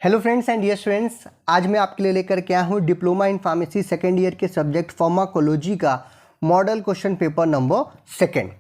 Hello friends and dear students, आज मैं आपके लिए लेकर के आया हूँ diploma in pharmacy second year के सब्जेक्ट फार्माकोलॉजी का model question paper number second.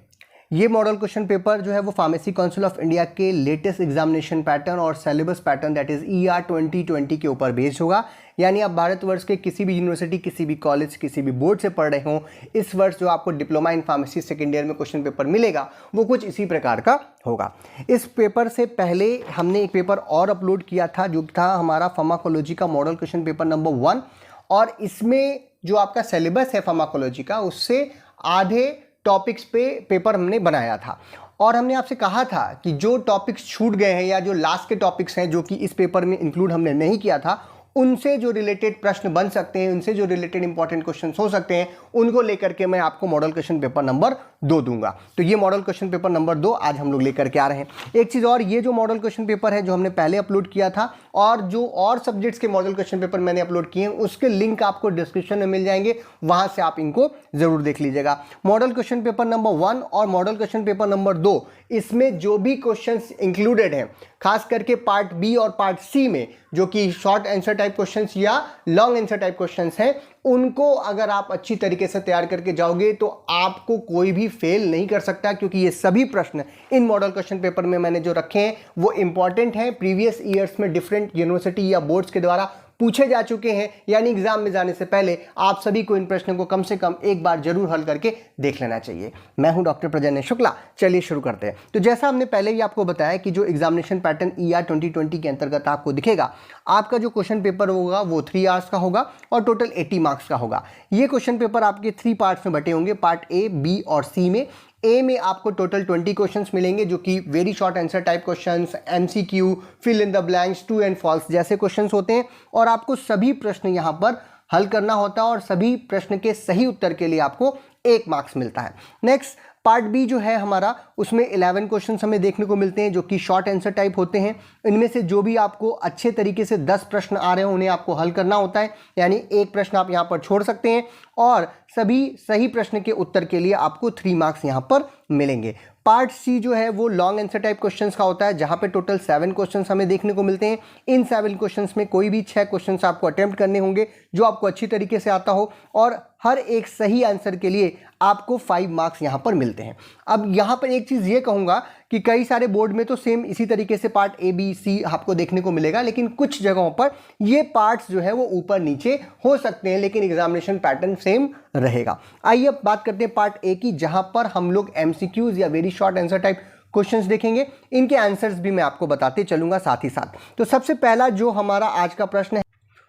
ये मॉडल क्वेश्चन पेपर जो है वो फार्मेसी काउंसिल ऑफ इंडिया के लेटेस्ट एग्जामिनेशन पैटर्न और syllabus pattern that is ER 2020 के ऊपर बेस्ड होगा। यानी आप भारतवर्ष के किसी भी यूनिवर्सिटी, किसी भी कॉलेज, किसी भी बोर्ड से पढ़ रहे हो, इस वर्ष जो आपको diploma in pharmacy second year में क्वेश्चन पेपर मिलेगा वो कुछ इसी प्रकार का होगा। इस पेपर से पहले हमने एक पेपर और अपलोड किया था जो था हमारा फार्माकोलॉजी का मॉडल क्वेश्चन पेपर नंबर 1, और इसमें जो आपका सिलेबस है फार्माकोलॉजी का उससे आधे टॉपिक्स पे पेपर हमने बनाया था। और हमने आपसे कहा था कि जो टॉपिक्स छूट गए हैं या जो लास्ट के टॉपिक्स हैं जो कि इस पेपर में इंक्लूड हमने नहीं किया था, उनसे जो रिलेटेड प्रश्न बन सकते हैं, उनसे जो रिलेटेड इंपॉर्टेंट क्वेश्चन हो सकते हैं, उनको लेकर के मैं आपको मॉडल क्वेश्चन पेपर नंबर 2 दूंगा। तो ये मॉडल क्वेश्चन पेपर नंबर 2 आज हम लोग लेकर के आ रहे हैं। एक चीज़ और, ये जो मॉडल क्वेश्चन पेपर है जो हमने पहले अपलोड किया था और जो और सब्जेक्ट्स के मॉडल क्वेश्चन पेपर मैंने अपलोड किए हैं उसके लिंक आपको डिस्क्रिप्शन में मिल जाएंगे, वहां से आप इनको जरूर देख लीजिएगा। मॉडल क्वेश्चन पेपर नंबर 1 और मॉडल क्वेश्चन पेपर नंबर 2, इसमें जो भी क्वेश्चंस इंक्लूडेड हैं, खास करके पार्ट बी और पार्ट सी में जो कि शॉर्ट आंसर टाइप क्वेश्चंस या लॉन्ग आंसर टाइप क्वेश्चंस हैं, उनको अगर आप अच्छी तरीके से तैयार करके जाओगे तो आपको कोई भी फेल नहीं कर सकता, क्योंकि ये सभी प्रश्न इन मॉडल क्वेश्चन पेपर में मैंने जो रखे हैं वो इंपॉर्टेंट हैं, प्रीवियस ईयर्स में डिफरेंट यूनिवर्सिटी या बोर्ड्स के द्वारा पूछे जा चुके हैं। यानी एग्जाम में जाने से पहले आप सभी को इन प्रश्नों को कम से कम एक बार जरूर हल करके देख लेना चाहिए। मैं हूं डॉक्टर प्रजन्य शुक्ला। चलिए शुरू करते हैं। तो जैसा हमने पहले ही आपको बताया कि जो एग्जामिनेशन पैटर्न ER 2020 के अंतर्गत आपको दिखेगा, आपका जो क्वेश्चन पेपर होगा वो 3 आवर्स का होगा और टोटल 80 मार्क्स का होगा। ये क्वेश्चन पेपर आपके 3 पार्ट्स में बटे होंगे, पार्ट A, B और C में। ए में आपको टोटल 20 क्वेश्चंस मिलेंगे जो कि very short answer type questions, MCQ, fill in the blanks, true and false जैसे क्वेश्चंस होते हैं, और आपको सभी प्रश्न यहां पर हल करना होता है और सभी प्रश्न के सही उत्तर के लिए आपको 1 मार्क्स मिलता है। नेक्स्ट पार्ट बी जो है हमारा, उसमें 11 क्वेश्चंस हमें देखने को मिलते हैं जो कि शॉर्ट आंसर टाइप होते हैं। इनमें से जो भी आपको अच्छे तरीके से 10 प्रश्न आ रहे हैं उन्हें आपको हल करना होता है, यानी एक प्रश्न आप यहाँ पर छोड़ सकते हैं और सभी सही प्रश्न के उत्तर के लिए आपको 3 मार्क्स यहाँ पर मिलेंगे। पार्ट सी जो है वो लॉन्ग आंसर टाइप क्वेश्चंस का होता है, जहां पे टोटल 7 क्वेश्चंस हमें देखने को मिलते हैं। इन 7 क्वेश्चंस में कोई भी 6 क्वेश्चंस आपको अटेम्प्ट करने होंगे जो आपको अच्छी तरीके से आता हो, और हर एक सही आंसर के लिए आपको 5 मार्क्स यहां पर मिलते हैं। अब यहां पर एक चीज़ ये कहूँगा कि कई सारे बोर्ड में तो सेम इसी तरीके से पार्ट A, B, C आपको देखने को मिलेगा, लेकिन कुछ जगहों पर ये पार्ट्स जो है वो ऊपर नीचे हो सकते हैं, लेकिन एग्जामिनेशन पैटर्न सेम रहेगा। आइए अब बात करते हैं पार्ट A की, जहां पर हम लोग MCQs या very short answer type questions देखेंगे। इनके आंसर्स भी मैं आपको बताते चलूंगा साथ ही साथ। तो सबसे पहला जो हमारा आज का प्रश्न है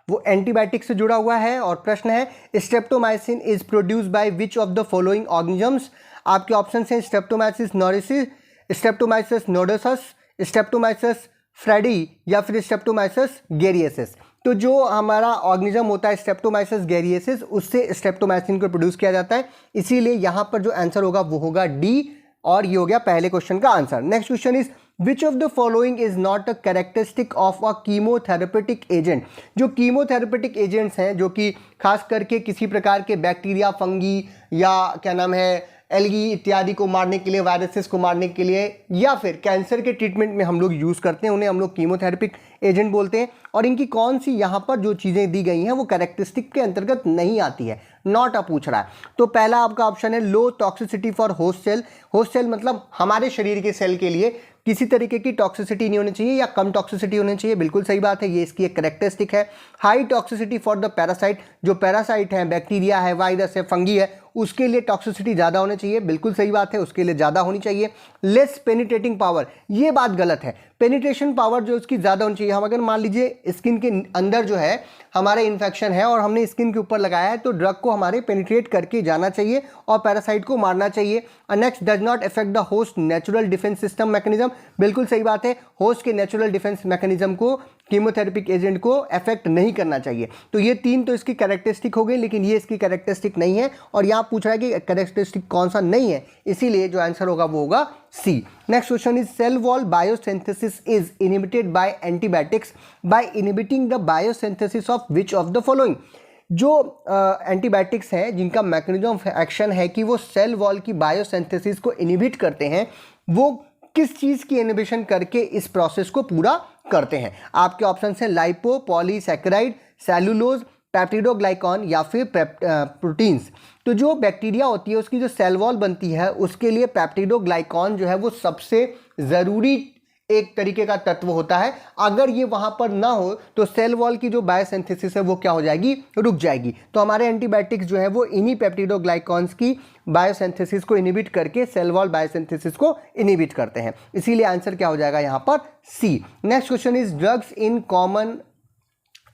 वो एंटीबायोटिक से जुड़ा हुआ है और प्रश्न है streptomycin is produced by which of the following organisms. आपके ऑप्शन हैं स्ट्रेप्टोमाइसिस नोरिसिस, स्ट्रेप्टोमाइसिस नोडोसस, स्ट्रेप्टोमाइसिस फ्रेडी या फिर स्ट्रेप्टोमाइसिस गेरिएसिस। तो जो हमारा ऑर्गेनिज्म होता है स्ट्रेप्टोमाइसिस गेरिएसिस, उससे स्ट्रेप्टोमाइसिन को प्रोड्यूस किया जाता है, इसीलिए यहाँ पर जो आंसर होगा वो होगा डी, और ये हो गया पहले क्वेश्चन का answer. Next question is which of the following is not a characteristic of a chemotherapeutic agent. जो कीमोथेरेपेटिक एजेंट्स हैं जो कि खास करके किसी प्रकार के बैक्टीरिया, फंगी या क्या नाम है एल्गी इत्यादि को मारने के लिए, वायरसेस को मारने के लिए, या फिर कैंसर के ट्रीटमेंट में हम लोग यूज़ करते हैं, उन्हें हम लोग कीमोथेरेपिक एजेंट बोलते हैं। और इनकी कौन सी यहाँ पर जो चीज़ें दी गई हैं वो कैरेक्टरिस्टिक के अंतर्गत नहीं आती है, नॉट आ पूछ रहा है। तो पहला आपका ऑप्शन है low toxicity for host cell. Host cell मतलब हमारे शरीर के सेल के लिए किसी तरीके की टॉक्सिसिटी नहीं होनी चाहिए या कम टॉक्सिसिटी होनी चाहिए, बिल्कुल सही बात है, ये इसकी एक कैरेक्टरिस्टिक है। High toxicity for the parasite, जो पैरासाइट है, बैक्टीरिया है, वायरस है, फंगी है, उसके लिए टॉक्सिसिटी ज़्यादा होनी चाहिए, बिल्कुल सही बात है, उसके लिए ज़्यादा होनी चाहिए। लेस पेनिट्रेटिंग पावर, ये बात गलत है, पेनिट्रेशन पावर जो उसकी ज़्यादा होनी चाहिए। हम अगर मान लीजिए स्किन के अंदर जो है हमारे इन्फेक्शन है और हमने स्किन के ऊपर लगाया है, तो ड्रग को हमारे पेनिट्रेट करके जाना चाहिए और पैरासाइट को मारना चाहिए। Next, does not affect the host natural defence system mechanism, बिल्कुल सही बात है, होस्ट के नेचुरल डिफेंस मैकेनिज्म को कीमोथेरेपिक एजेंट को अफेक्ट नहीं करना चाहिए। तो ये 3 तो इसकी कैरेक्टरिस्टिक हो गई, लेकिन ये इसकी कैरेक्टरिस्टिक नहीं है, और यहाँ पूछ रहा है कि कैरेक्टरिस्टिक कौन सा नहीं है, इसीलिए जो आंसर होगा वो होगा C. Next question is cell wall biosynthesis is inhibited by antibiotics by inhibiting the biosynthesis of which of the following. जो एंटीबायोटिक्स हैं जिनका मैकेनिज्म ऑफ एक्शन है कि वो सेल वॉल की बायोसिंथेसिस को इनहिबिट करते हैं, वो किस चीज़ की इनहिबिशन करके इस प्रोसेस को पूरा करते हैं। आपके ऑप्शन है लाइपो, पॉलीसैकेराइड, सेलुलोज, पेप्टिडोग्लाइकॉन या फिर प्रोटीन्स। तो जो बैक्टीरिया होती है उसकी जो सेल वॉल बनती है उसके लिए पेप्टिडोग्लाइकॉन जो है वो सबसे ज़रूरी एक तरीके का तत्व होता है। अगर ये वहां पर ना हो तो सेल वॉल की जो बायोसिंथेसिस है वो क्या हो जाएगी, रुक जाएगी। तो हमारे एंटीबायोटिक्स जो है वो इन्हीं पेप्टिडोग्लाइकॉन्स की बायोसिंथेसिस को इनहिबिट करके सेल वॉल बायोसिंथेसिस को इनहिबिट करते हैं। इसीलिए आंसर क्या हो जाएगा यहाँ पर C. Next question is drugs in common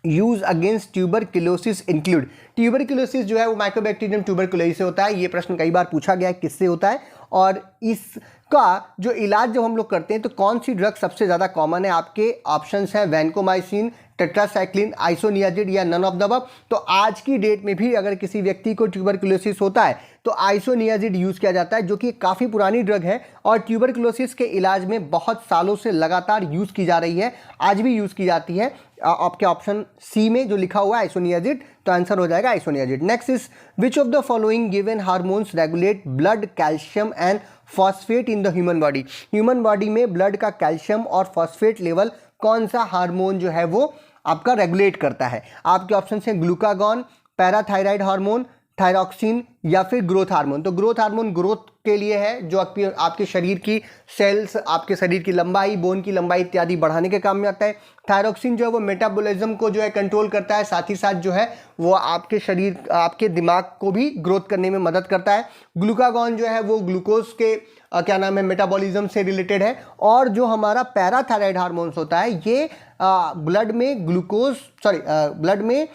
use against tuberculosis include. Tuberculosis जो है वो माइकोबैक्टीरियम ट्यूबरकुलोसिस से होता है। ये प्रश्न कई बार पूछा गया है किससे होता है, और इसका जो इलाज जब हम लोग करते हैं तो कौन सी ड्रग सबसे ज़्यादा कॉमन है। आपके ऑप्शंस हैं वैनकोमाइसिन, टेट्रासाइक्लिन, आइसोनियाजिड या नन ऑफ द अबव। तो आज की डेट में भी अगर किसी व्यक्ति को ट्यूबरकुलोसिस होता है तो आइसोनियाजिड यूज़ किया जाता है, जो कि काफ़ी पुरानी ड्रग है और ट्यूबरकुलोसिस के इलाज में बहुत सालों से लगातार यूज़ की जा रही है, आज भी यूज़ की जाती है। आपके ऑप्शन सी में जो लिखा हुआ है आइसोनियाजिड, तो आंसर हो जाएगा isoniazid. Next is which of the following given hormones regulate blood, calcium and phosphate in the human body. Human body में ब्लड का कैल्शियम और फॉस्फेट लेवल कौन सा हार्मोन जो है वो आपका रेगुलेट करता है। आपके ऑप्शन है ग्लूकागॉन, पैराथायराइड हार्मोन, थायरॉक्सिन या फिर ग्रोथ हार्मोन। तो ग्रोथ हार्मोन ग्रोथ के लिए है, जो आपके शरीर की सेल्स, आपके शरीर की लंबाई, बोन की लंबाई इत्यादि बढ़ाने के काम में आता है। थायरॉक्सिन जो है वो मेटाबॉलिज्म को जो है कंट्रोल करता है, साथ ही साथ जो है वो आपके शरीर, आपके दिमाग को भी ग्रोथ करने में मदद करता है। ग्लूकागॉन जो है वो ग्लूकोज के क्या नाम है, मेटाबॉलिज्म से रिलेटेड है। और जो हमारा पैराथायराइड हार्मोन्स होता है ये ब्लड में ब्लड में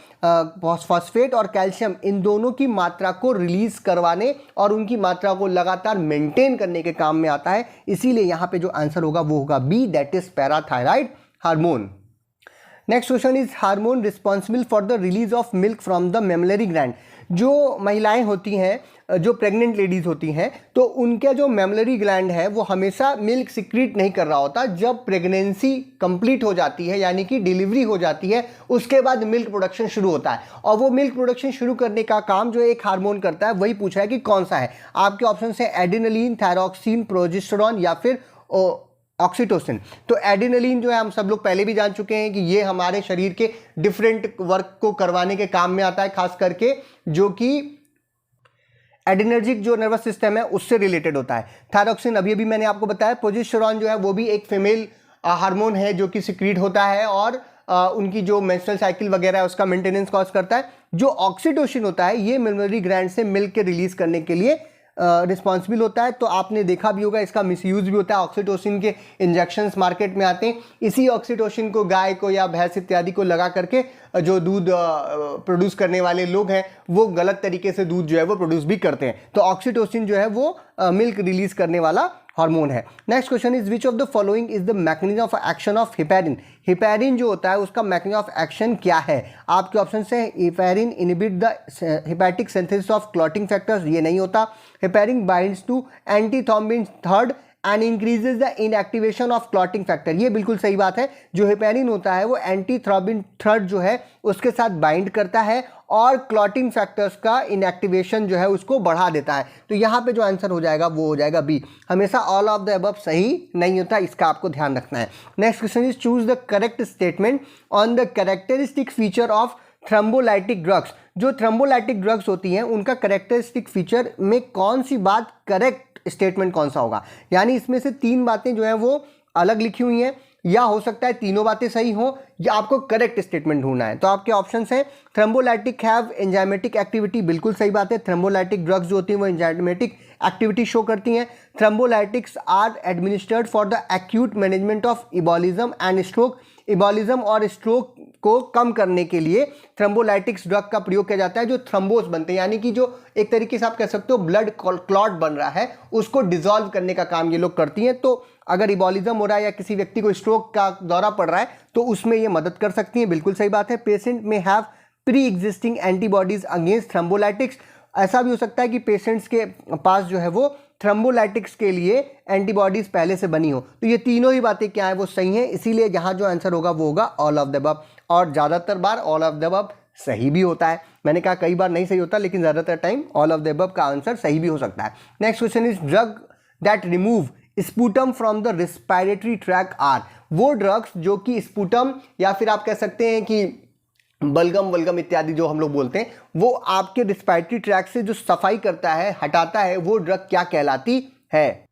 फॉस्फेट और कैल्शियम इन दोनों की मात्रा को रिलीज करवाने और उनकी मात्रा को लगातार मेंटेन करने के काम में आता है। इसीलिए यहाँ पे जो आंसर होगा वो होगा B, that is parathyroid hormone. Next question is hormone responsible for the release of milk from the mammary gland. जो महिलाएं होती हैं, जो प्रेग्नेंट लेडीज होती हैं, तो उनका जो मेमलरी ग्लैंड है वो हमेशा मिल्क सिक्रीट नहीं कर रहा होता। जब प्रेगनेंसी कंप्लीट हो जाती है, यानी कि डिलीवरी हो जाती है, उसके बाद मिल्क प्रोडक्शन शुरू होता है। और वो मिल्क प्रोडक्शन शुरू करने का काम जो एक हार्मोन करता है, वही पूछा है कि कौन सा है। आपके ऑप्शन है एड्रेनलिन, थायरॉक्सिन, प्रोजेस्टेरॉन या फिर ऑक्सीटोसिन। तो एड्रेनलिन जो है हम सब लोग पहले भी जान चुके हैं कि ये हमारे शरीर के डिफरेंट वर्क को करवाने के काम में आता है, खास करके जो कि एड्रेनर्जिक जो नर्वस सिस्टम है उससे रिलेटेड होता है। थायरॉक्सिन अभी अभी मैंने आपको बताया। प्रोजेस्टेरॉन जो है वो भी एक फीमेल हार्मोन है जो कि सिक्रीट होता है और उनकी जो मेंस्ट्रुअल साइकिल वगैरह है उसका मेंटेनेंस कॉज करता है। जो ऑक्सीटोसिन होता है ये मेमलरी ग्लैंड से मिल्क के रिलीज करने के लिए रिस्पॉन्सिबल होता है। तो आपने देखा भी होगा इसका मिसयूज भी होता है। ऑक्सीटोसिन के इंजेक्शंस मार्केट में आते हैं। इसी ऑक्सीटोसिन को गाय को या भैंस इत्यादि को लगा करके जो दूध प्रोड्यूस करने वाले लोग हैं वो गलत तरीके से दूध जो है वो प्रोड्यूस भी करते हैं। तो ऑक्सीटोसिन जो है वो मिल्क रिलीज करने वाला हार्मोन है। Next question is which of the following is the mechanism of action of heparin. Heparin जो होता है उसका मैकेनिज्म ऑफ एक्शन क्या है। आपके ऑप्शन है heparin inhibit the hepatic synthesis of clotting factors, ये नहीं होता। Heparin binds to antithrombin third and increases the inactivation of clotting factor, ये बिल्कुल सही बात है। जो हेपेरिन होता है वो एंटीथ्रोम्बिन थर्ड जो है उसके साथ बाइंड करता है और क्लॉटिंग फैक्टर्स का इनएक्टिवेशन जो है उसको बढ़ा देता है। तो यहाँ पे जो आंसर हो जाएगा वो हो जाएगा बी। हमेशा ऑल ऑफ द अबव सही नहीं होता, इसका आपको ध्यान रखना है। Next question is choose the correct statement on the characteristic feature of thrombolytic drugs. जो थ्रोम्बोलाइटिक ड्रग्स होती हैं उनका कैरेक्टरिस्टिक फीचर में कौन सी बात करेक्ट स्टेटमेंट कौन सा होगा। यानी इसमें से तीन बातें जो है वो अलग लिखी हुई हैं, या हो सकता है तीनों बातें सही हो, या आपको करेक्ट स्टेटमेंट ढूंढना है। तो आपके ऑप्शंस हैं थ्रोम्बोलाइटिक हैव एंजाइमेटिक एक्टिविटी, बिल्कुल सही बात है। थ्रोम्बोलाइटिक ड्रग्स जो होती हैं वो एंजाइमेटिक एक्टिविटी शो करती हैं। Thrombolytics are administered for the acute management of embolism and stroke. Embolism और स्ट्रोक को कम करने के लिए थ्रोम्बोलाइटिक्स ड्रग का प्रयोग किया जाता है, जो थ्रोम्बोस बनते हैं, यानी कि जो एक तरीके से आप कह सकते हो ब्लड क्लॉट बन रहा है उसको डिसॉल्व करने का काम ये लोग करती हैं। तो अगर इबोलिज्म हो रहा है या किसी व्यक्ति को स्ट्रोक का दौरा पड़ रहा है तो उसमें ये मदद कर सकती हैं, बिल्कुल सही बात है। पेशेंट में have pre existing antibodies against thrombolytics, ऐसा भी हो सकता है कि पेशेंट्स के पास जो है वो थ्रोम्बोलाइटिक्स के लिए एंटीबॉडीज पहले से बनी हो। तो ये तीनों ही बातें क्या है वो सही हैं, इसीलिए यहाँ जो आंसर होगा वो होगा ऑल ऑफ द अबव। और ज़्यादातर बार ऑल ऑफ द अबव सही भी होता है। मैंने कहा कई बार नहीं सही होता, लेकिन ज़्यादातर time all of the above का आंसर सही भी हो सकता है। Next question is drug that remove sputum from the respiratory tract are. वो ड्रग्स जो कि स्पुटम या फिर आप कह सकते हैं कि बलगम वलगम इत्यादि जो हम लोग बोलते हैं, वो आपके रिस्पायरेटरी ट्रैक्ट से जो सफाई करता है, हटाता है, वो ड्रग क्या कहलाती है?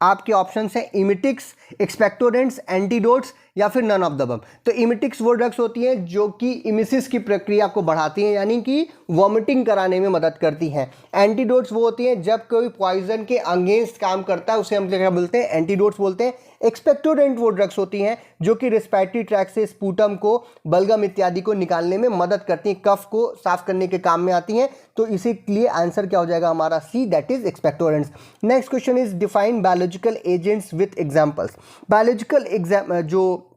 आपके ऑप्शंस हैं इमिटिक्स, एक्सपेक्टोरेंट्स, एंटीडोट्स या फिर नन ऑफ द अबव। तो इमिटिक्स वो ड्रग्स होती हैं जो कि इमिसिस की प्रक्रिया को बढ़ाती हैं, यानी कि वॉमिटिंग कराने में मदद करती हैं। एंटीडोट्स वो होती हैं जब कोई पॉइजन के अगेंस्ट काम करता है, उसे हम क्या बोलते हैं? एंटीडोट्स बोलते हैं। एक्सपेक्टोरेंट वो ड्रग्स होती हैं जो कि रिस्पायरेटरी ट्रैक्ट से स्पूटम को, बलगम इत्यादि को निकालने में मदद करती हैं, कफ को साफ करने के काम में आती हैं। तो इसीलिए आंसर क्या हो जाएगा हमारा? C, that is expectorants. Next question is define biological agents with examples. Biological जो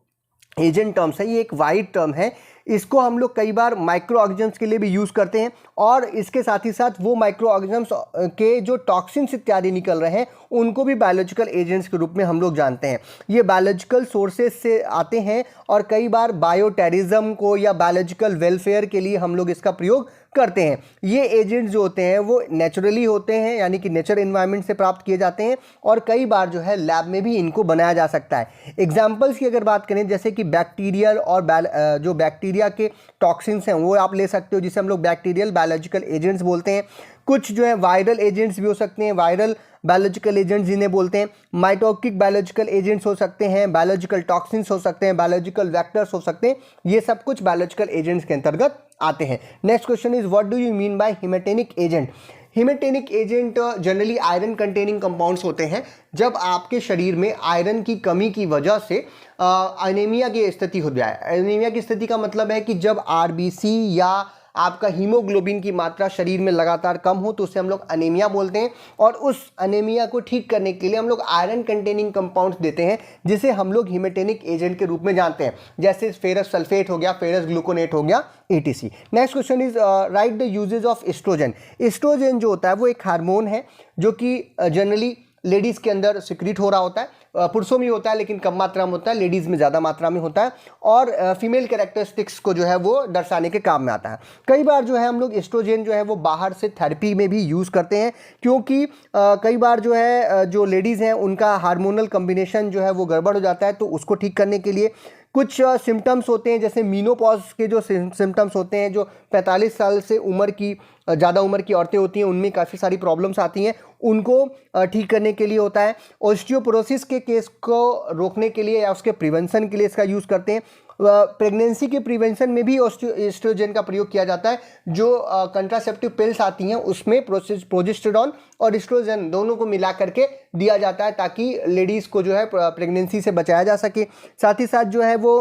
एजेंट टर्म्स है, ये एक वाइड टर्म है। इसको हम लोग कई बार माइक्रो ऑर्गेनिजम्स के लिए भी यूज़ करते हैं, और इसके साथ ही साथ वो माइक्रो ऑर्गेनिजम्स के जो टॉक्सिन्स इत्यादि निकल रहे हैं उनको भी बायोलॉजिकल एजेंट्स के रूप में हम लोग जानते हैं। ये बायोलॉजिकल सोर्सेज से आते हैं और कई बार बायोटेरिज्म को या बायोलॉजिकल वेलफेयर के लिए हम लोग इसका प्रयोग करते हैं। ये एजेंट्स जो होते हैं वो नेचुरली होते हैं, यानी कि नेचर एनवायरनमेंट से प्राप्त किए जाते हैं, और कई बार जो है लैब में भी इनको बनाया जा सकता है। एग्जाम्पल्स की अगर बात करें, जैसे कि बैक्टीरियल और जो बैक्टीरिया के टॉक्सिन्स हैं वो आप ले सकते हो, जिसे हम लोग बैक्टीरियल बायोलॉजिकल एजेंट्स बोलते हैं। कुछ जो है वायरल एजेंट्स भी हो सकते हैं, वायरल बायोलॉजिकल एजेंट्स जिन्हें बोलते हैं। माइटोटिक बायोलॉजिकल एजेंट्स हो सकते हैं, बायोलॉजिकल टॉक्सिन्स हो सकते हैं, बायोलॉजिकल वेक्टर्स हो सकते हैं। ये सब कुछ बायोलॉजिकल एजेंट्स के अंतर्गत आते हैं। Next question is what do you mean by haematinic agent? Haematinic agent generally iron containing compounds होते हैं। जब आपके शरीर में आयरन की कमी की वजह से अनीमिया की स्थिति हो जाए। अनीमिया की स्थिति का मतलब है कि जब आरबीसी या आपका हीमोग्लोबिन की मात्रा शरीर में लगातार कम हो तो उसे हम लोग अनीमिया बोलते हैं, और उस अनीमिया को ठीक करने के लिए हम लोग आयरन कंटेनिंग कंपाउंड्स देते हैं, जिसे हम लोग हिमेटेनिक एजेंट के रूप में जानते हैं, जैसे फेरस सल्फेट हो गया, फेरस ग्लूकोनेट हो गया, ETC। Next question is write the uses of estrogen. Estrogen जो होता है वो एक हार्मोन है जो कि जनरली लेडीज़ के अंदर सिक्रीट हो रहा होता है, पुरुषों में होता है लेकिन कम मात्रा में होता है, लेडीज़ में ज़्यादा मात्रा में होता है, और फीमेल कैरेक्टरिस्टिक्स को जो है वो दर्शाने के काम में आता है। कई बार जो है हम लोग एस्ट्रोजन जो है वो बाहर से थेरेपी में भी यूज़ करते हैं, क्योंकि कई बार जो है जो लेडीज़ हैं उनका हार्मोनल कम्बिनेशन जो है वो गड़बड़ हो जाता है, तो उसको ठीक करने के लिए कुछ सिम्टम्स होते हैं, जैसे मीनोपॉज के जो सिम्टम्स होते हैं, जो 45 साल से ज़्यादा उम्र की औरतें होती हैं, उनमें काफ़ी सारी प्रॉब्लम्स आती हैं, उनको ठीक करने के लिए होता है। ऑस्टियोपोरोसिस के केस को रोकने के लिए या उसके प्रिवेंशन के लिए इसका यूज़ करते हैं। प्रेगनेंसी के प्रिवेंशन में भी एस्ट्रोजन का प्रयोग किया जाता है। जो कंट्रासेप्टिव पिल्स आती हैं उसमें प्रोजेस्टेरॉन और एस्ट्रोजन दोनों को मिला करके दिया जाता है, ताकि लेडीज़ को जो है प्रेगनेंसी से बचाया जा सके। साथ ही साथ जो है वो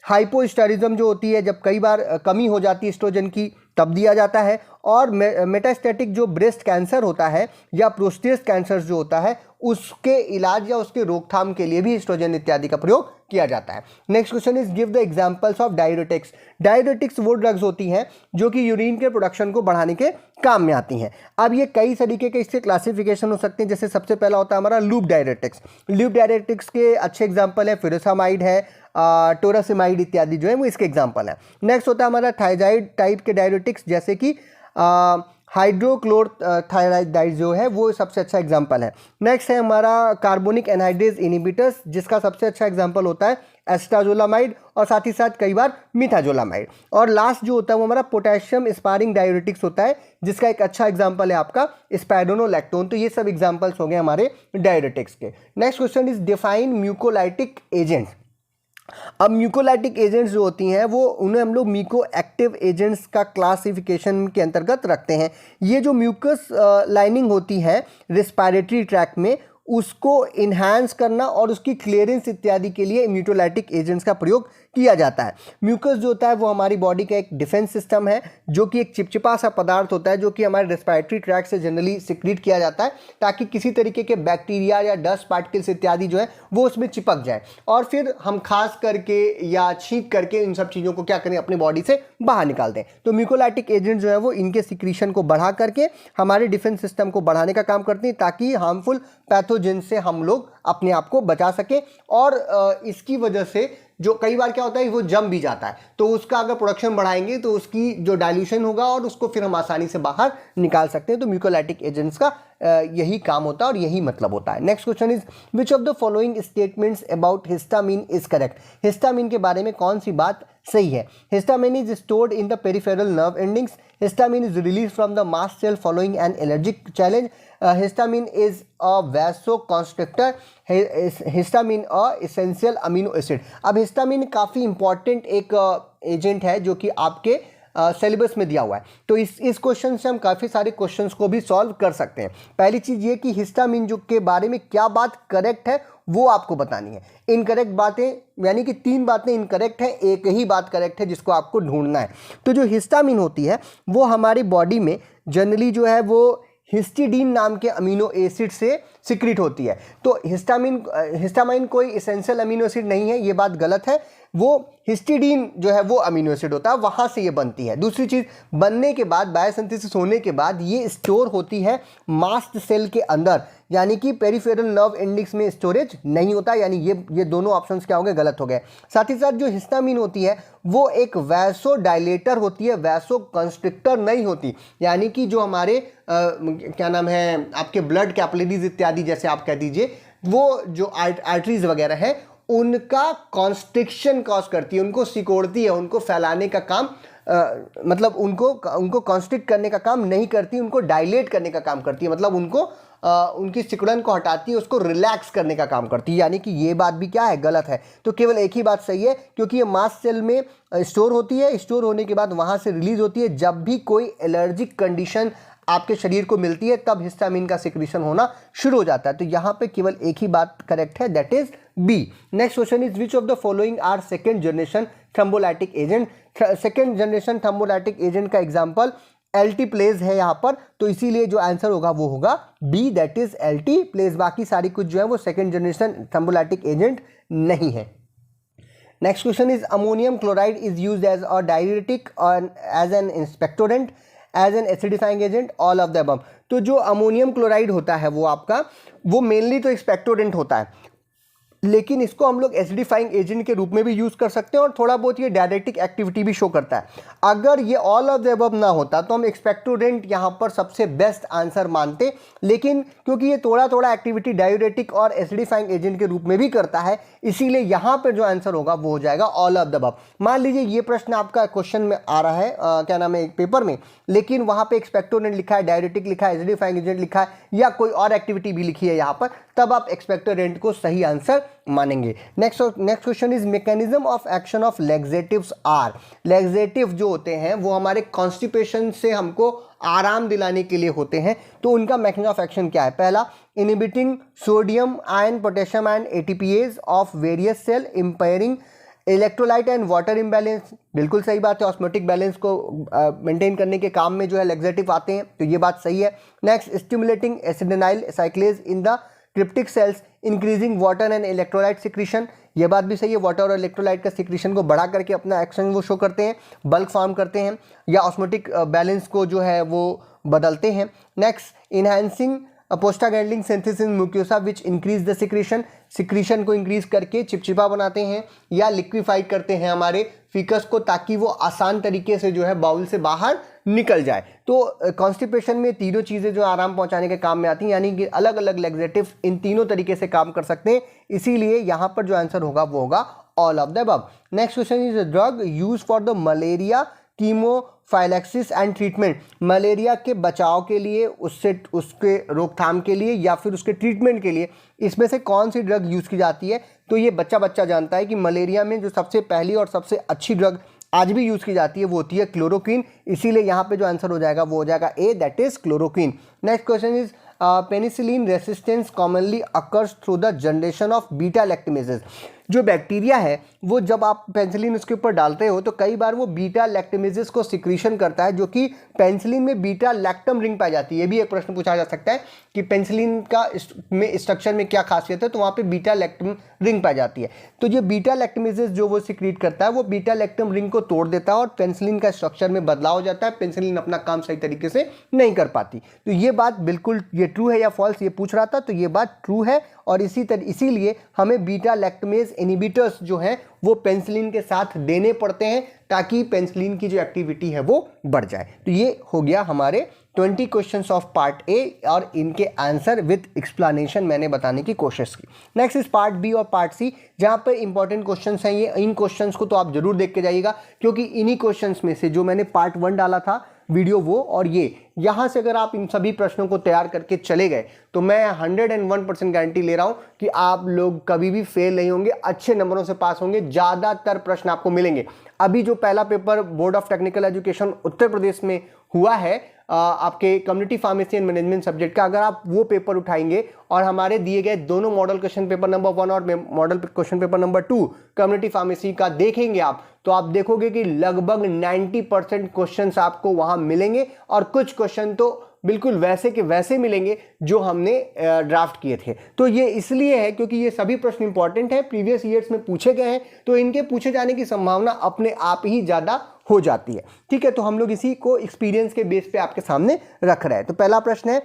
हाइपोस्टारिज्म जो होती है, जब कई बार कमी हो जाती है एस्ट्रोजन की, तब दिया जाता है। और मेटास्टैटिक जो ब्रेस्ट कैंसर होता है या प्रोस्टेट कैंसर जो होता है, उसके इलाज या उसके रोकथाम के लिए भी एस्ट्रोजन इत्यादि का प्रयोग किया जाता है। Next question is give the examples of diuretics. Diuretics वो ड्रग्स होती हैं जो कि यूरिन के प्रोडक्शन को बढ़ाने के काम में आती हैं। अब ये कई तरीके के इसके क्लासिफिकेशन हो सकते हैं, जैसे सबसे पहला होता है हमारा लूप डाययूरेटिक्स। लूप डाययूरेटिक्स के अच्छे एग्जाम्पल है फुरासेमाइड है, टोरासेमाइड इत्यादि जो है वो इसके एग्जाम्पल है। नेक्स्ट होता है हमारा थायराइड टाइप के डाययूरेटिक्स, जैसे कि हाइड्रोक्लोरोथायराइड जो है वो सबसे अच्छा एग्जाम्पल है। नेक्स्ट है हमारा कार्बोनिक एनहाइड्रेज इनिबिटर्स, जिसका सबसे अच्छा एग्जाम्पल होता है एस्टाजोलामाइड, और साथ ही साथ कई बार मिथाजोलामाइड। और लास्ट जो होता है वो हमारा पोटेशियम स्पारिंग डाययूरेटिक्स होता है, जिसका एक अच्छा एग्जाम्पल है आपका स्पाइरोनोलैक्टोन। तो ये सब एग्जाम्पल्स हो गए हमारे डाययूरेटिक्स के। Next question is define mucolytic agents. अब म्यूकोलाइटिक एजेंट्स जो होती हैं वो उन्हें हम लोग म्यूको एक्टिव एजेंट्स का क्लासिफिकेशन के अंतर्गत रखते हैं। ये जो म्यूकस लाइनिंग होती है रिस्पायरेटरी ट्रैक्ट में, उसको इन्हांस करना और उसकी क्लियरेंस इत्यादि के लिए म्यूकोलाइटिक एजेंट्स का प्रयोग किया जाता है। म्यूकस जो होता है वो हमारी बॉडी का एक डिफेंस सिस्टम है, जो कि एक चिपचिपा सा पदार्थ होता है, जो कि हमारे रेस्पिरेटरी ट्रैक्ट से जनरली सिक्रीट किया जाता है, ताकि किसी तरीके के बैक्टीरिया या डस्ट पार्टिकल्स इत्यादि जो है वो उसमें चिपक जाए, और फिर हम खास करके या छींक करके इन सब चीज़ों को क्या करें, अपनी बॉडी से बाहर निकाल दें। तो म्यूकोलाइटिक एजेंट जो है वो इनके सिक्रीशन को बढ़ा करके हमारे डिफेंस सिस्टम को बढ़ाने का काम करते हैं, ताकि हार्मफुल पैथोजन पैथोजन से हम लोग अपने आप को बचा सकें। और इसकी वजह से जो कई बार क्या होता है वो जम भी जाता है, तो उसका अगर प्रोडक्शन बढ़ाएंगे तो उसकी जो डाइल्यूशन होगा और उसको फिर हम आसानी से बाहर निकाल सकते हैं। तो म्यूकोलाइटिक एजेंट्स का यही काम होता है और यही मतलब होता है। Next question is which of the following statements about histamine is correct. Histamine के बारे में कौन सी बात सही है। Histamine is stored in the peripheral nerve endings. Histamine is release from the mast cell following an allergic challenge. Histamine is a vasoconstrictor. Histamine a essential amino acid. अब histamine काफ़ी इंपॉर्टेंट एक एजेंट है जो कि आपके syllabus में दिया हुआ है, तो इस क्वेश्चन से हम काफ़ी सारे क्वेश्चंस को भी सॉल्व कर सकते हैं। पहली चीज़ ये कि हिस्टामिन जो के बारे में क्या बात करेक्ट है वो आपको बतानी है। इनकरेक्ट बातें यानी कि 3 बातें इनकरेक्ट हैं, एक ही बात करेक्ट है जिसको आपको ढूंढना है। तो जो हिस्टामिन होती है वो हमारी बॉडी में जनरली जो है वो हिस्टिडीन नाम के अमीनो एसिड से सिक्रीट होती है। तो हिस्टामाइन कोई एसेंशियल अमीनो एसिड नहीं है, ये बात गलत है। वो हिस्टिडीन जो है वो अमीनो एसिड होता है, वहाँ से ये बनती है। दूसरी चीज़, बनने के बाद बायोसिंथेसिस होने के बाद ये स्टोर होती है मास्ट सेल के अंदर, यानी कि पेरिफेरल नर्व एंडिंग्स में स्टोरेज नहीं होता। यानी ये दोनों ऑप्शंस क्या हो गए, गलत हो गए। साथ ही साथ जो हिस्टामिन होती है वो एक वैसोडाइलेटर होती है, वैसो कंस्ट्रिक्टर नहीं होती। यानी कि जो हमारे क्या नाम है आपके ब्लड कैपिलरीज इत्यादि जैसे आप कह दीजिए, वो जो आर्टरीज वगैरह है उनका कॉन्स्ट्रिक्शन कॉज करती है, उनको सिकोड़ती है, उनको फैलाने का काम मतलब उनको कॉन्स्ट्रिक्ट करने का काम नहीं करती, उनको डायलेट करने का काम करती है। मतलब उनको उनकी सिकुड़न को हटाती है, उसको रिलैक्स करने का काम करती है। यानी कि ये बात भी क्या है, गलत है। तो केवल एक ही बात सही है, क्योंकि ये मास्ट सेल में स्टोर होती है, स्टोर होने के बाद वहाँ से रिलीज होती है। जब भी कोई एलर्जिक कंडीशन आपके शरीर को मिलती है तब हिस्टामिन का सिक्रीशन होना शुरू हो जाता है। तो यहाँ पे केवल एक ही बात करेक्ट है, that is B. Next question is which of the following are second generation thrombolytic agent. Second generation thrombolytic agent का एग्जाम्पल एल्टीप्लेज है यहाँ पर, तो इसीलिए जो आंसर होगा वो होगा बी, दैट इज एल्टीप्लेज। बाकी सारी कुछ जो है वो सेकेंड जनरेशन थ्रोम्बोलाइटिक एजेंट नहीं है। Next question is ammonium chloride is used as a diuretic और as an expectorant, as an acidifying agent, all of the above. तो जो अमोनियम क्लोराइड होता है वो आपका वो मेनली तो एक्सपेक्टोरेंट होता है, लेकिन इसको हम लोग एसिडिफाइंग एजेंट के रूप में भी यूज़ कर सकते हैं और थोड़ा बहुत ये डायरेटिक एक्टिविटी भी शो करता है। अगर ये ऑल ऑफ द अबव ना होता तो हम एक्सपेक्टोरेंट यहाँ पर सबसे बेस्ट आंसर मानते, लेकिन क्योंकि ये थोड़ा थोड़ा एक्टिविटी डायरेटिक और एसिडिफाइंग एजेंट के रूप में भी करता है, इसीलिए यहाँ पर जो आंसर होगा वो हो जाएगा ऑल ऑफ द अबव। मान लीजिए ये प्रश्न आपका क्वेश्चन में आ रहा है क्या नाम है एक पेपर में, लेकिन वहाँ पे एक्सपेक्टोरेंट लिखा है, डायरेटिक लिखा है, एसिडिफाइंग एजेंट लिखा है या कोई और एक्टिविटी भी लिखी है यहाँ पर, तब आप एक्सपेक्टोरेंट को सही आंसर मानेंगे। Next question is mechanism of action of laxatives are. Laxative जो होते हैं वो हमारे कॉन्स्टिपेशन से हमको आराम दिलाने के लिए होते हैं, तो उनका मैकेनिज्म ऑफ एक्शन क्या है। पहला, inhibiting sodium ion potassium ion ATPase of various cell, impairing electrolyte and water imbalance. बिल्कुल सही बात है, ऑस्मोटिक बैलेंस को मेंटेन करने के काम में जो है लैक्सेटिव आते हैं, तो ये बात सही है। Next, stimulating adenylyl cyclase in the cryptic cells, increasing water and electrolyte secretion. ये बात भी सही है, वाटर और इलेक्ट्रोलाइट का सिक्रीशन को बढ़ा करके अपना एक्शन वो शो करते हैं, बल्क फॉर्म करते हैं या ऑस्मोटिक बैलेंस को जो है वो बदलते हैं। Next, enhancing prostaglandin synthesis mucosa which increase the secretion, secretion को इंक्रीज करके चिपचिपा बनाते हैं या लिक्विफाइड करते हैं हमारे फीकस को, ताकि वो आसान तरीके से जो है बाउल से बाहर निकल जाए। तो कॉन्स्टिपेशन में तीनों चीज़ें जो आराम पहुंचाने के काम में आती हैं, यानी कि अलग अलग लैक्सेटिव इन तीनों तरीके से काम कर सकते हैं, इसीलिए यहाँ पर जो आंसर होगा वो होगा all of the above. Next question is drug use for the malaria chemoprophylaxis and treatment. Malaria के बचाव के लिए, उसके रोकथाम के लिए या फिर उसके ट्रीटमेंट के लिए इसमें से कौन सी ड्रग यूज़ की जाती है। तो ये बच्चा जानता है कि मलेरिया में जो सबसे पहली और सबसे अच्छी ड्रग आज भी यूज़ की जाती है वो होती है क्लोरोक्विन, इसीलिए यहाँ पे जो आंसर हो जाएगा वो हो जाएगा A, that is chloroquine. Next question is penicillin resistance commonly occurs through the generation of beta lactamases. जो बैक्टीरिया है वो जब आप पेनिसिलिन उसके ऊपर डालते हो तो कई बार वो बीटा लैक्टमेजेस को सिक्रीशन करता है, जो कि पेनिसिलिन में बीटा लैक्टम रिंग पाई जाती है। ये भी एक प्रश्न पूछा जा सकता है कि पेनिसिलिन का में स्ट्रक्चर में क्या खासियत है, तो वहाँ पे बीटा लैक्टम रिंग पाई जाती है। तो ये बीटा लैक्टमेजेस जो वो सिक्रीट करता है वो बीटा लैक्टम रिंग को तोड़ देता है और पेनिसिलिन का स्ट्रक्चर में बदलाव हो जाता है, पेनिसिलिन अपना काम सही तरीके से नहीं कर पाती। तो ये बात बिल्कुल, ये ट्रू है या फॉल्स ये पूछ रहा था, तो ये बात ट्रू है। और इसीलिए हमें बीटा लैक्टमेज इनहिबिटर्स जो हैं वो पेनिसिलिन के साथ देने पड़ते हैं ताकि पेनिसिलिन की जो एक्टिविटी है वो बढ़ जाए। तो ये हो गया हमारे 20 क्वेश्चंस ऑफ पार्ट ए और इनके आंसर विद एक्सप्लेनेशन मैंने बताने की कोशिश की। नेक्स्ट इज पार्ट बी और पार्ट सी, जहां पर इंपॉर्टेंट क्वेश्चंस हैं। ये इन क्वेश्चंस को तो आप जरूर देख के जाइएगा, क्योंकि इन्हीं क्वेश्चंस में से जो मैंने पार्ट 1 डाला था वीडियो वो और ये, यहाँ से अगर आप इन सभी प्रश्नों को तैयार करके चले गए तो मैं 101% गारंटी ले रहा हूँ कि आप लोग कभी भी फेल नहीं होंगे, अच्छे नंबरों से पास होंगे, ज़्यादातर प्रश्न आपको मिलेंगे। अभी जो पहला paper board of technical education Uttar Pradesh में हुआ है आपके community pharmacy and management subject का, अगर आप वो पेपर उठाएंगे और हमारे दिए गए दोनों मॉडल क्वेश्चन पेपर नंबर 1 और model question paper number 2 community pharmacy का देखेंगे आप, तो आप देखोगे कि लगभग 90% क्वेश्चंस आपको वहां मिलेंगे और कुछ क्वेश्चन तो बिल्कुल वैसे के वैसे मिलेंगे जो हमने ड्राफ्ट किए थे। तो ये इसलिए है क्योंकि ये सभी प्रश्न इंपॉर्टेंट है, प्रीवियस ईयर्स में पूछे गए हैं, तो इनके पूछे जाने की संभावना अपने आप ही ज़्यादा हो जाती है। ठीक है, तो हम लोग इसी को एक्सपीरियंस के बेस पे आपके सामने रख रहे हैं। तो पहला प्रश्न है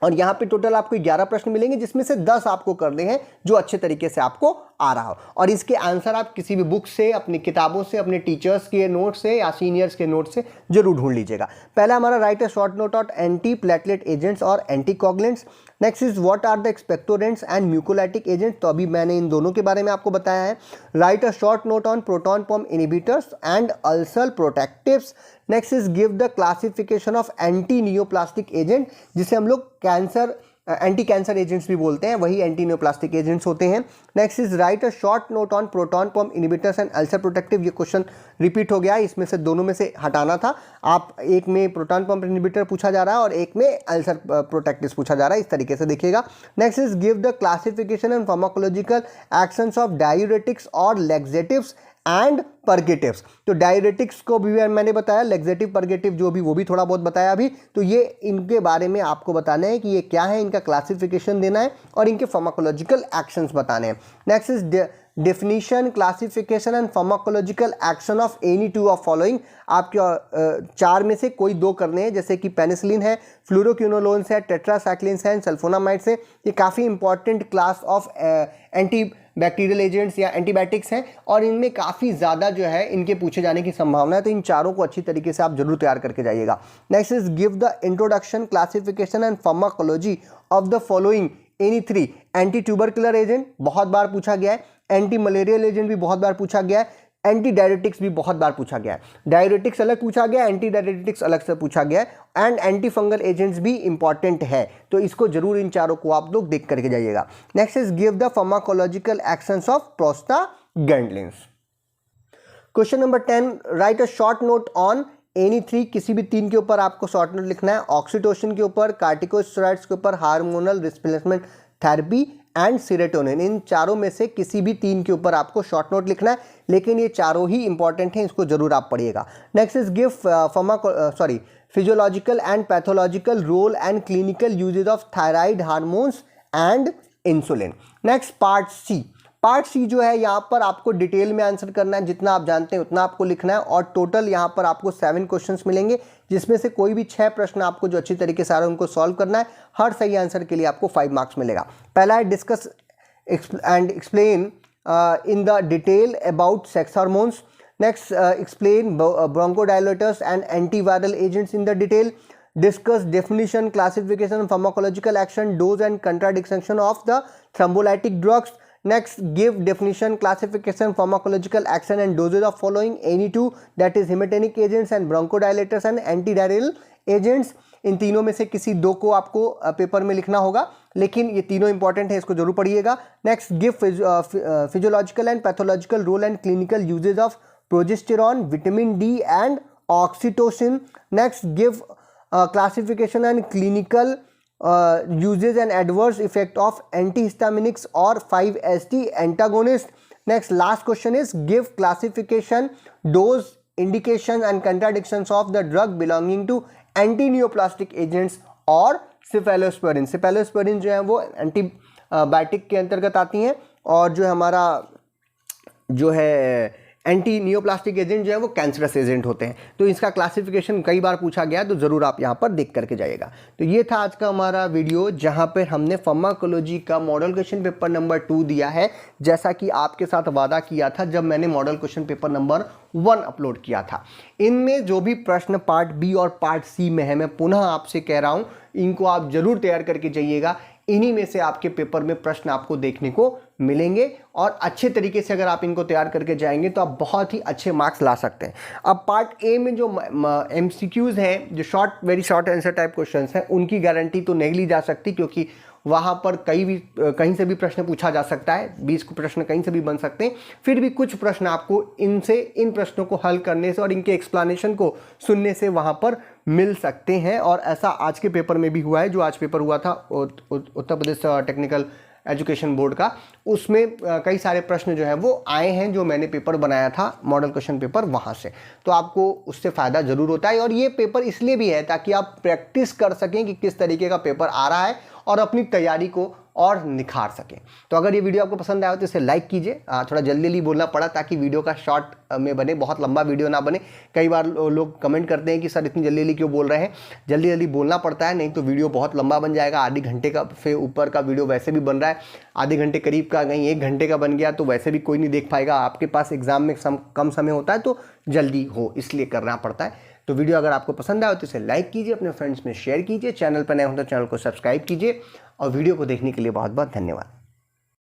और यहाँ पे टोटल आपको 11 प्रश्न मिलेंगे, जिसमें से 10 आपको करने हैं जो अच्छे तरीके से आपको आ रहा हो, और इसके आंसर आप किसी भी बुक से, अपनी किताबों से, अपने टीचर्स के नोट से या सीनियर्स के नोट से जरूर ढूंढ लीजिएगा। पहला हमारा write a short note on anti platelet agents और anticoagulants. Next is what are the expectorants and mucolytic agents, तो अभी मैंने इन दोनों के बारे में आपको बताया है। Write a short note on proton pump inhibitors and ulcer protectives. Next is give the classification of anti neoplastic agent, जिसे हम लोग कैंसर एंटी कैंसर एजेंट्स भी बोलते हैं, वही एंटी नियोप्लास्टिक एजेंट्स होते हैं। Next is right a short note on proton pump inhibitors and ulcer protective. ये क्वेश्चन रिपीट हो गया है, इसमें से दोनों में से हटाना था। आप एक में प्रोटॉन पंप इनहिबिटर पूछा जा रहा है और एक में अल्सर प्रोटेक्टिव पूछा जा रहा है, इस तरीके से देखिएगा। Next is give the classification and pharmacological actions of diuretics और लेक्सेटिव्स एंड परगेटिव्स। तो डायूरेटिक्स को भी मैंने बताया, लेक्सेटिव परगेटिव जो भी वो भी थोड़ा बहुत बताया अभी, तो ये इनके बारे में आपको बताना है कि ये क्या है, इनका क्लासिफिकेशन देना है और इनके फार्माकोलॉजिकल एक्शंस बताने हैं। Next is definition, classification and pharmacological action of any two of following. आपके 4 में से कोई 2 करने हैं, जैसे कि पेनिसिलिन है, फ्लूरोक्विनोलोन्स है, टेट्रासाइक्लिन्स है, सल्फोनामाइड्स है। ये काफ़ी important class of anti bacterial agents या एंटीबायोटिक्स हैं और इनमें काफ़ी ज़्यादा जो है इनके पूछे जाने की संभावना है, तो इन चारों को अच्छी तरीके से आप जरूर तैयार करके जाइएगा। Next is give the introduction, classification and pharmacology of the following any 3 anti tubercular agent, बहुत बार पूछा गया है। एंटी मलेरियल एजेंट भी बहुत बार पूछा गया है। एंटी डायरेटिक्स भी बहुत बार पूछा गया है। डायरेटिक्स अलग पूछा गया, एंटी डायरेटिक्स अलग से पूछा गया है, एंड एंटी फंगल एजेंट्स भी इंपॉर्टेंट है, तो इसको जरूर इन चारों को आप लोग देख करके जाइएगा। Next is give the pharmacological actions of prostaglandins. Question number 10, right a short note on any 3, किसी भी 3 के ऊपर आपको शॉर्ट नोट लिखना है। ऑक्सीटोसिन के ऊपर, कार्टिकोस्टेरॉइड्स के ऊपर, hormonal replacement therapy and serotonin. इन चारों में से किसी भी 3 के ऊपर आपको शॉर्ट नोट लिखना है, लेकिन ये चारों ही इंपॉर्टेंट हैं, इसको जरूर आप पढ़िएगा। Next is give physiological and pathological role and clinical uses of thyroid hormones and insulin. Next part C. Part C जो है यहाँ पर आपको डिटेल में आंसर करना है, जितना आप जानते हैं उतना आपको लिखना है, और टोटल यहाँ पर आपको 7 क्वेश्चंस मिलेंगे, जिसमें से कोई भी 6 प्रश्न आपको जो अच्छी तरीके से आ रहे हैं उनको सॉल्व करना है। हर सही आंसर के लिए आपको 5 मार्क्स मिलेगा। पहला है discuss and explain in the detail about sex hormones. Next explain bronchodilators and antiviral agents in the detail. Discuss definition, classification, pharmacological action, dose and contraindication of the thrombolytic drugs. Next, give definition, classification, pharmacological action and dosage of following any 2, that is hematinic agents and bronchodilators and antidiarrheal agents. इन तीनों में से किसी 2 को आपको paper में लिखना होगा, लेकिन ये तीनों इंपॉर्टेंट है, इसको जरूर पढ़िएगा। Next, give physiological and pathological role and clinical uses of progesterone, vitamin D and oxytocin. Next, give classification and clinical uses and adverse effect of antihistaminics or 5-HT antagonist. Next last question is give classification, dose, indication and contradictions of the drug belonging to anti neoplastic agents और cephalosporin. Cephalosporin जो है वो antibiotic के अंतर्गत आती हैं और जो हमारा जो है एंटी नियोप्लास्टिक एजेंट जो है वो कैंसरस एजेंट होते हैं। तो इसका क्लासिफिकेशन कई बार पूछा गया, तो ज़रूर आप यहाँ पर देख करके जाइएगा। तो ये था आज का हमारा वीडियो जहाँ पर हमने फार्माकोलॉजी का मॉडल क्वेश्चन पेपर नंबर 2 दिया है, जैसा कि आपके साथ वादा किया था जब मैंने model question paper number 1 upload किया था। इनमें जो भी प्रश्न पार्ट बी और पार्ट सी में है, मैं पुनः आपसे कह रहा हूँ इनको आप जरूर तैयार करके जाइएगा। इन्हीं में से आपके पेपर में प्रश्न आपको देखने को मिलेंगे और अच्छे तरीके से अगर आप इनको तैयार करके जाएंगे तो आप बहुत ही अच्छे मार्क्स ला सकते हैं। अब पार्ट ए में जो MCQs हैं, जो very short answer type questions हैं, उनकी गारंटी तो नहीं ली जा सकती क्योंकि वहाँ पर कहीं से भी प्रश्न पूछा जा सकता है, 20 प्रश्न कहीं से भी बन सकते हैं। फिर भी कुछ प्रश्न आपको इन प्रश्नों को हल करने से और इनके एक्सप्लेनेशन को सुनने से वहाँ पर मिल सकते हैं। और ऐसा आज के पेपर में भी हुआ है। जो आज पेपर हुआ था Uttar Pradesh technical education board का, उसमें कई सारे प्रश्न जो है वो आए हैं जो मैंने पेपर बनाया था मॉडल क्वेश्चन पेपर, वहाँ से। तो आपको उससे फ़ायदा ज़रूर होता है। और ये पेपर इसलिए भी है ताकि आप प्रैक्टिस कर सकें कि किस तरीके का पेपर आ रहा है और अपनी तैयारी को और निखार सकें। तो अगर ये वीडियो आपको पसंद आया तो इसे लाइक कीजिए। थोड़ा जल्दी जल्दी बोलना पड़ा ताकि वीडियो का शॉर्ट में बने, बहुत लंबा वीडियो ना बने। कई बार लोग कमेंट करते हैं कि सर इतनी जल्दी जल्दी क्यों बोल रहे हैं। जल्दी जल्दी बोलना पड़ता है, नहीं तो वीडियो बहुत लंबा बन जाएगा। आधे घंटे का से ऊपर का वीडियो वैसे भी बन रहा है, आधे घंटे करीब का, कहीं 1 घंटे का बन गया तो वैसे भी कोई नहीं देख पाएगा। आपके पास एग्जाम में कम समय होता है तो जल्दी हो इसलिए करना पड़ता है। तो वीडियो अगर आपको पसंद आए तो इसे लाइक कीजिए, अपने फ्रेंड्स में शेयर कीजिए, चैनल पर नए हो तो चैनल को सब्सक्राइब कीजिए। और वीडियो को देखने के लिए बहुत बहुत धन्यवाद।